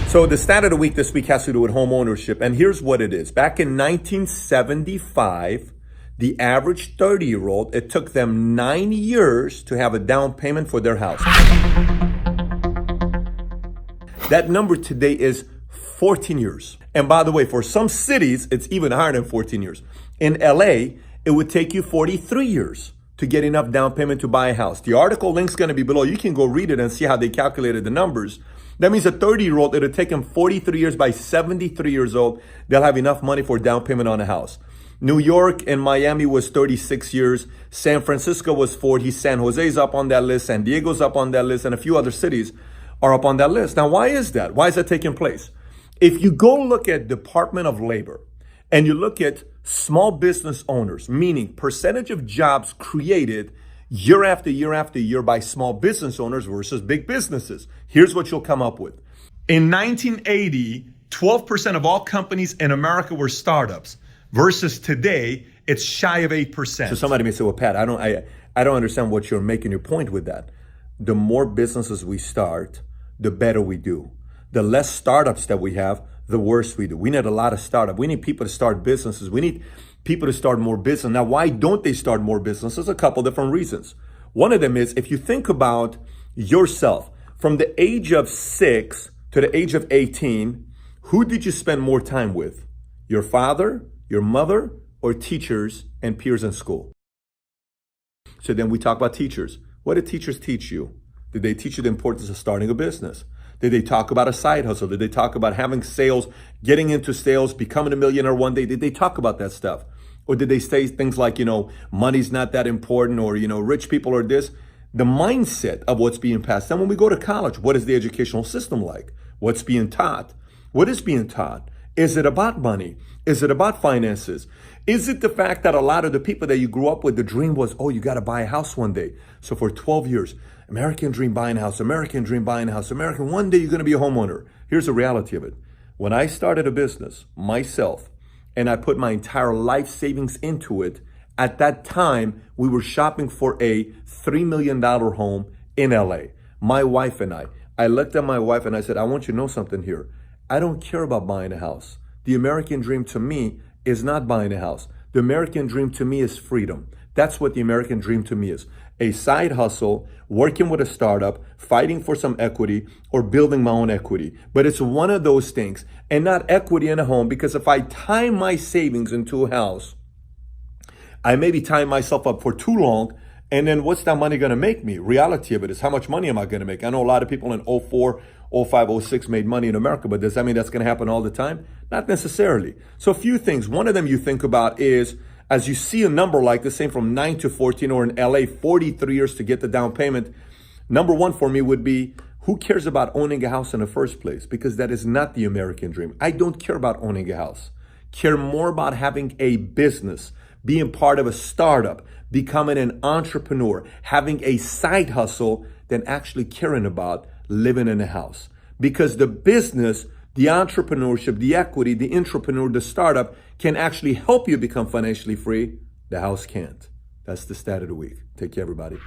So the stat of the week this week has to do with home ownership. And here's what it is. Back in 1975, the average 30-year-old, it took them 9 years to have a down payment for their house. That number today is 14 years. And by the way, for some cities, it's even higher than 14 years. In LA, it would take you 43 years to get enough down payment to buy a house. The article link's gonna be below. You can go read it and see how they calculated the numbers. That means a 30-year-old, it'll take them 43 years. By 73 years old, they'll have enough money for down payment on a house. New York and Miami was 36 years. San Francisco was 40. San Jose's up on that list. San Diego's up on that list. And a few other cities are up on that list. Now, why is that? Why is that taking place? If you go look at Department of Labor and you look at small business owners, meaning percentage of jobs created year after year after year by small business owners versus big businesses, here's what you'll come up with. In 1980, 12% of all companies in America were startups versus today, it's shy of 8%. So somebody may say, well, Pat, I don't understand what you're making your point with that. The more businesses we start, the better we do. The less startups that we have, the worse we do. We need a lot of startups. We need people to start businesses. We need people to start more business. Now, why don't they start more businesses? A couple different reasons. One of them is if you think about yourself, from the age of 6 to the age of 18, who did you spend more time with? Your father, your mother, or teachers and peers in school? So then we talk about teachers. What did teachers teach you? Did they teach you the importance of starting a business? Did they talk about a side hustle? Did they talk about having sales, getting into sales, becoming a millionaire one day? Did they talk about that stuff? Or did they say things like, money's not that important, or, rich people are this? The mindset of what's being passed. Then when we go to college, what is the educational system like? What's being taught? What is being taught? Is it about money? Is it about finances? Is it the fact that a lot of the people that you grew up with, the dream was, oh, you got to buy a house one day. So for 12 years, American dream buying a house, American dream buying a house, American, one day you're going to be a homeowner. Here's the reality of it. When I started a business myself and I put my entire life savings into it, at that time, we were shopping for a $3 million home in LA. My wife and I looked at my wife and I said, I want you to know something here. I don't care about buying a house. The American dream to me is not buying a house. The American dream to me is freedom. That's what the American dream to me is. A side hustle, working with a startup, fighting for some equity, or building my own equity. But it's one of those things, and not equity in a home, because if I tie my savings into a house, I may be tying myself up for too long, and then what's that money going to make me? Reality of it is, how much money am I going to make? I know a lot of people in 04, 05, 06 made money in America, but does that mean that's going to happen all the time? Not necessarily. So a few things. One of them you think about is, as you see a number like this, same from 9 to 14, or in LA, 43 years to get the down payment. Number one for me would be, who cares about owning a house in the first place? Because that is not the American dream. I don't care about owning a house. Care more about having a business, being part of a startup, becoming an entrepreneur, having a side hustle, than actually caring about living in a house. Because the business, the entrepreneurship, the equity, the entrepreneur, the startup can actually help you become financially free. The house can't. That's the stat of the week. Take care, everybody.